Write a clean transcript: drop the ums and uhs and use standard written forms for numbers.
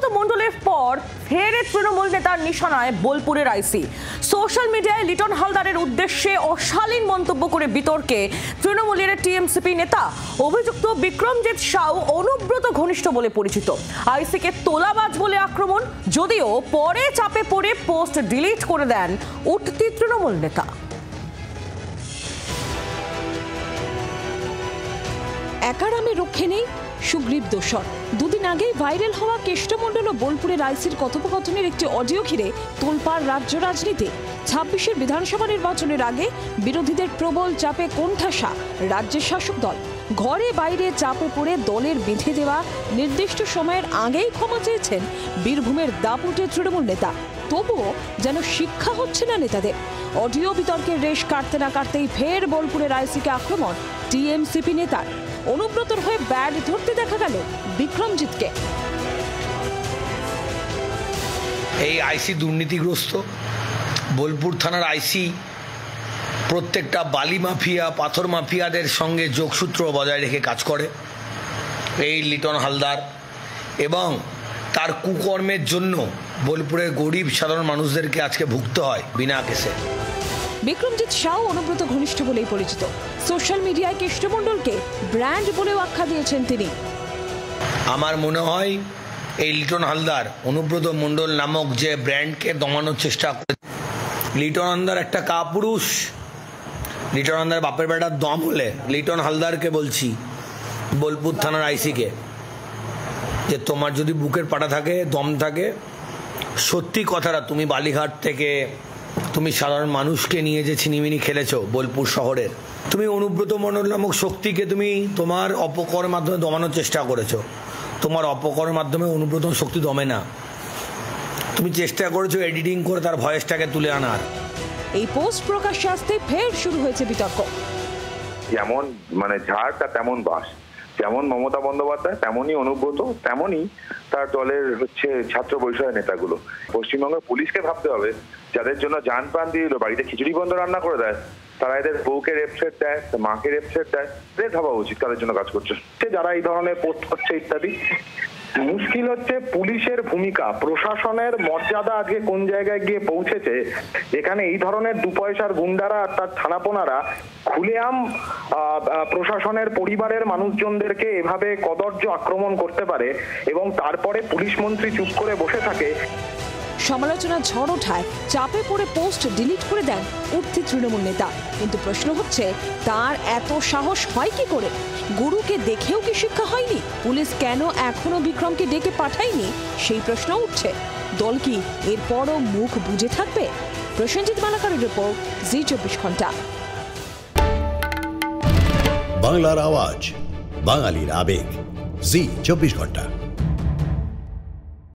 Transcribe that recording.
অনুব্রত মণ্ডলের পর ফের তৃণমূল নেতার নিশানায় বোলপুরের আইসি। সোশ্যাল মিডিয়ায় লিটন হালদারের উদ্দেশ্যে অশালীন মন্তব্য করে বিতর্কে তৃণমূলের টিএমসিপি নেতা। অভিযুক্ত বিক্রমজিৎ সাউ অনুব্রত ঘনিষ্ঠ বলে পরিচিত। আইসিকে তোলাবাজ বলে আক্রমণ, যদিও পরে চাপে পড়ে পোস্ট ডিলিট করে দেন উঠতি তৃণমূল নেতা। একারামে রক্ষে নেই সুগ্রীব দোসর। দুদিন আগেই ভাইরাল হওয়া কেষ্টমণ্ডল ও বোলপুরের আইসির কথোপকথনের একটি অডিও ঘিরে তোলপাড় রাজ্য রাজনীতি। ২৬-এর বিধানসভা নির্বাচনের আগে বিরোধীদের প্রবল চাপে কোণঠাসা রাজ্যের শাসক দল। ঘরে বাইরে চাপে পড়ে দলের বেঁধে দেওয়া নির্দিষ্ট সময়ের আগেই ক্ষমা চেয়েছেন বীরভূমের দাপুটে তৃণমূল নেতা। তবুও যেন শিক্ষা হচ্ছে না নেতাদের। অডিও বিতর্কের রেশ কাটতে না কাটতেই ফের বোলপুরের আইসিকে আক্রমণ টিএমসিপি নেতার। অনুব্রতর হয়ে ব্যাট ধরতে দেখা গেল বিক্রমজিৎকে। এই আইসি দুর্নীতিগ্রস্ত। বোলপুর থানার আইসি প্রত্যেকটা বালি মাফিয়া, পাথর মাফিয়াদের সঙ্গে যোগসূত্র বজায় রেখে কাজ করে। এই লিটন হালদার এবং তার কুকর্মের জন্য বোলপুরের গরিব সাধারণ মানুষদেরকে আজকে ভুগতে হয় বিনা কেসে। বিক্রমজিৎ সাউ অনুব্রত ঘনিষ্ঠ বলেই পরিচিত। সোশ্যাল মিডিয়ায় কেষ্টমণ্ডলকে ব্র্যান্ড বলেও আখ্যা দিয়েছেন তিনি। আমার মনে হয় এই লিটন হালদার অনুব্রত মণ্ডল নামক যে ব্র্যান্ডকে দমানোর চেষ্টা করে। লিটন হালদার একটা কাপুরুষ। লিটন হালদার বাপের বেটার দম হলে লিটন হালদারকে বলছি, বোলপুর থানার আইসিকে, যে তোমার যদি বুকের পাটা থাকে, দম থাকে, সত্যি কথাটা তুমি বালিঘাট থেকে তুমি সাধারণ মানুষকে নিয়ে যে ছিনিমিনি খেলেছো বোলপুর শহরের, তুমি অনুব্রত মণ্ডল নামক শক্তিকে তুমি তোমার অপকর্মের মাধ্যমে দমানোর চেষ্টা করেছো। তোমার অপকর্মের মাধ্যমে অনুব্রত শক্তি দমে না। তুমি চেষ্টা করেছো এডিটিং করে তার ভয়েসটাকে তুলে আনার। এই পোস্ট প্রকাশ্যে আসতে ফের শুরু হয়েছে বিতর্ক। যেমন ঝাড়টা তেমন বাস, যেমন মমতা বন্দ্যোপাধ্যায় তেমনই অনুব্রত, তেমনই তার দলের ছাত্র বৈষয়িক নেতাগুলো। পশ্চিমবঙ্গের পুলিশকে ভাবতে হবে, যাদের জন্য জান প্রাণ দিয়ে দিল, বাড়িতে খিচুড়ি বন্ধ রান্না করে দেয়, তারা এদের বউকে রেপসেট দেয়, মাকে রেপসেট দেয়, এদের ভাবা উচিত তাদের জন্য কাজ করছে। যারা এই ধরনের পোস্ট করছে ইত্যাদি। মুশকিল হচ্ছে পুলিশের ভূমিকা, প্রশাসনের মর্যাদা আজকে কোন জায়গায় গিয়ে পৌঁছেছে, এখানে এই ধরনের দু পয়সার গুন্ডারা আর তার থানাপোনারা খুলেআম প্রশাসনের পরিবারের মানুষজনদেরকে এভাবে কদর্য আক্রমণ করতে পারে এবং তারপরে পুলিশ মন্ত্রী চুপ করে বসে থাকে। সমালোচনা ঝড় ওঠায় চাপে পড়ে পোস্ট ডিলিট করে দেন উঠতি তৃণমূল নেতা। কিন্তু প্রশ্ন হচ্ছে, তার এত সাহস হয় কি করে? গুরুকে দেখেও কি শিক্ষা হয়নি? পুলিশ কেন এখনো বিক্রমকে ডেকে পাঠায়নি সেই প্রশ্ন উঠছে। দল কি এরপরও মুখ বুজে থাকবে? প্রসেনজিৎ মালাকারের রিপোর্ট, জি24 ঘন্টা। বাংলার আওয়াজ, বাঙালির আবেগ, জি24 ঘন্টা।